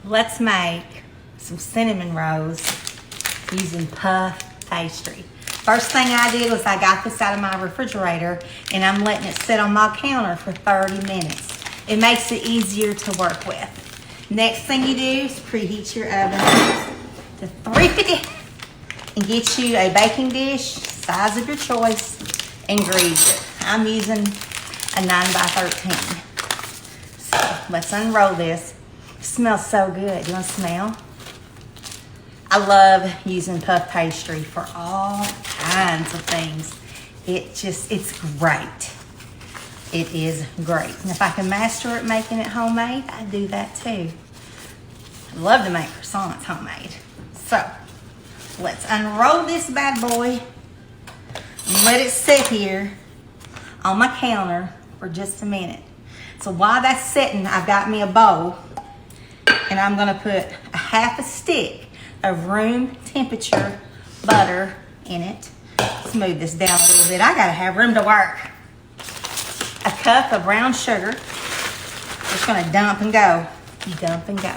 Let's make some cinnamon rolls using puff pastry. First thing I did was I got this out of my refrigerator and I'm letting it sit on my counter for 30 minutes. It makes it easier to work with. Next thing you do is preheat your oven to 350 and get you a baking dish, size of your choice, and grease it. I'm using a 9x13. So let's unroll this. It smells so good. You want to smell? I love using puff pastry for all kinds of things. It's great. It is great. And if I can master it making it homemade, I do that too. I love to make croissants homemade. So let's unroll this bad boy and let it sit here on my counter for just a minute. So while that's sitting, I've got me a bowl and I'm gonna put a half a stick of room temperature butter in it. Smooth this down a little bit. I gotta have room to work. A cup of brown sugar. Just gonna dump and go. Dump and go.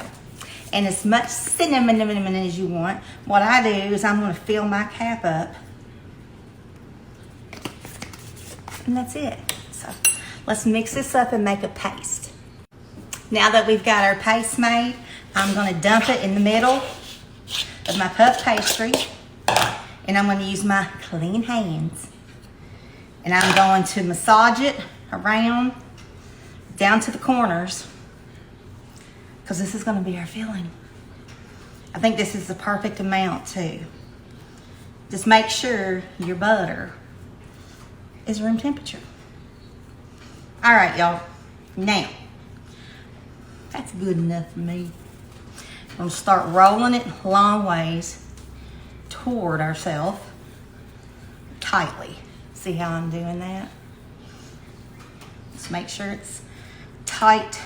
And as much cinnamon as you want. What I do is I'm gonna fill my cap up. And that's it. So let's mix this up and make a paste. Now that we've got our paste made, I'm gonna dump it in the middle of my puff pastry. And I'm gonna use my clean hands. And I'm going to massage it around, down to the corners, because this is gonna be our filling. I think this is the perfect amount too. Just make sure your butter is room temperature. All right, y'all. Now, that's good enough for me. I'm gonna start rolling it long ways toward ourselves, tightly. See how I'm doing that? Just make sure it's tight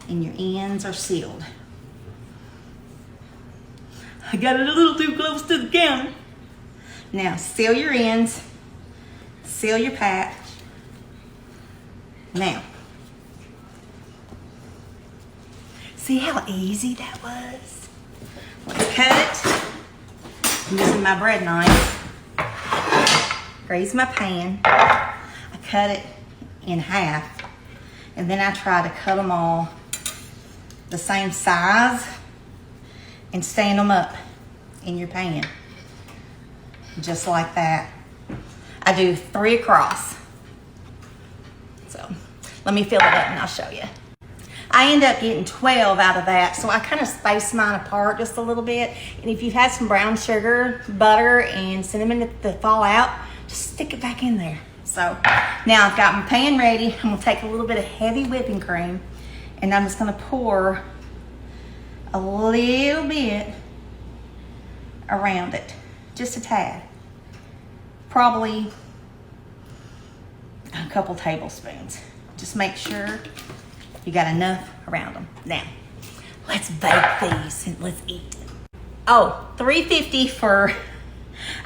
and your ends are sealed. I got it a little too close to the counter. Now, seal your ends, seal your patch. Now, see how easy that was? Let's cut it using my bread knife. Grease my pan. I cut it in half, and then I try to cut them all the same size and stand them up in your pan, just like that. I do 3 across. So let me fill it up and I'll show you. I end up getting 12 out of that, so I kind of space mine apart just a little bit. And if you've had some brown sugar, butter, and cinnamon that fall out, just stick it back in there. So now I've got my pan ready. I'm gonna take a little bit of heavy whipping cream and I'm just gonna pour a little bit around it, just a tad. Probably a couple tablespoons. Just make sure you got enough around them. Now, let's bake these and let's eat them. Oh, 350 for,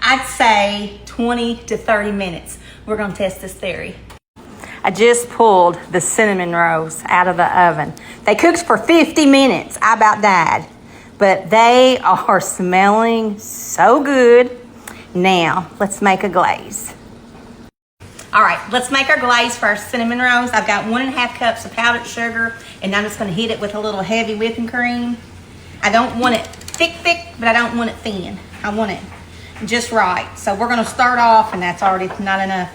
I'd say 20 to 30 minutes. We're gonna test this theory. I just pulled the cinnamon rolls out of the oven. They cooked for 50 minutes. I about died, but they are smelling so good. Now, let's make a glaze. All right, let's make our glaze for our cinnamon rolls. I've got 1.5 cups of powdered sugar, and I'm just gonna heat it with a little heavy whipping cream. I don't want it thick, but I don't want it thin. I want it just right. So we're gonna start off, and that's already not enough.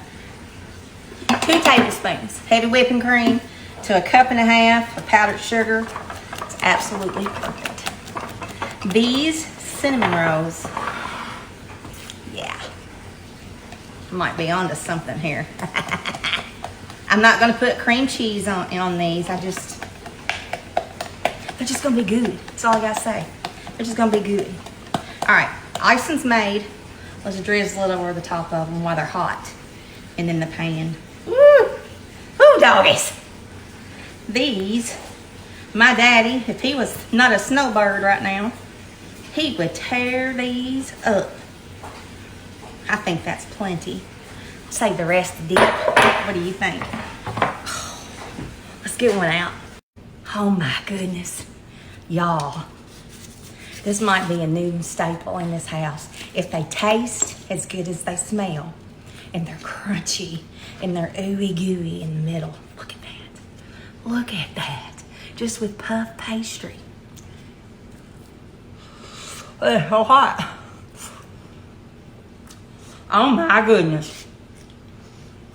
2 tablespoons heavy whipping cream to 1.5 cups of powdered sugar. It's absolutely perfect. These cinnamon rolls, yeah, might be onto something here. I'm not gonna put cream cheese on these. They're just gonna be good. That's all I gotta say. They're just gonna be good. All right, icing's made. Let's drizzle it over the top of them while they're hot and in the pan. Woo! Woo, doggies! These, my daddy, if he was not a snowbird right now, he would tear these up. I think that's plenty. Save the rest to dip. What do you think? Oh, let's get one out. Oh my goodness. Y'all, this might be a new staple in this house. If they taste as good as they smell, and they're crunchy, and they're ooey gooey in the middle. Look at that. Look at that. Just with puff pastry. It's so hot. Oh my goodness.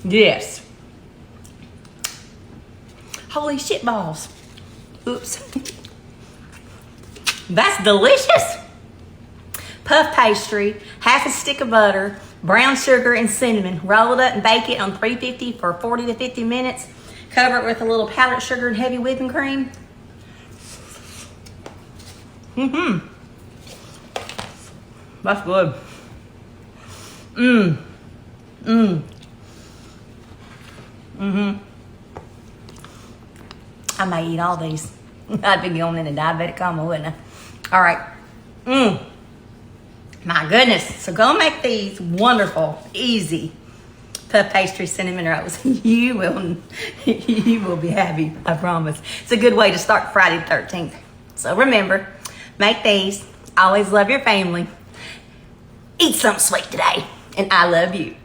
Yes. Holy shit balls. Oops. That's delicious. Puff pastry, half a stick of butter, brown sugar, and cinnamon. Roll it up and bake it on 350 for 40 to 50 minutes. Cover it with a little powdered sugar and heavy whipping cream. Mm-hmm. That's good. Mmm. Mmm. Mm-hmm. I may eat all these. I'd be going in a diabetic coma, wouldn't I? All right. Mmm. My goodness. So go make these wonderful, easy puff pastry cinnamon rolls. You will be happy, I promise. It's a good way to start Friday the 13th. So remember, make these. Always love your family. Eat something sweet today. And I love you.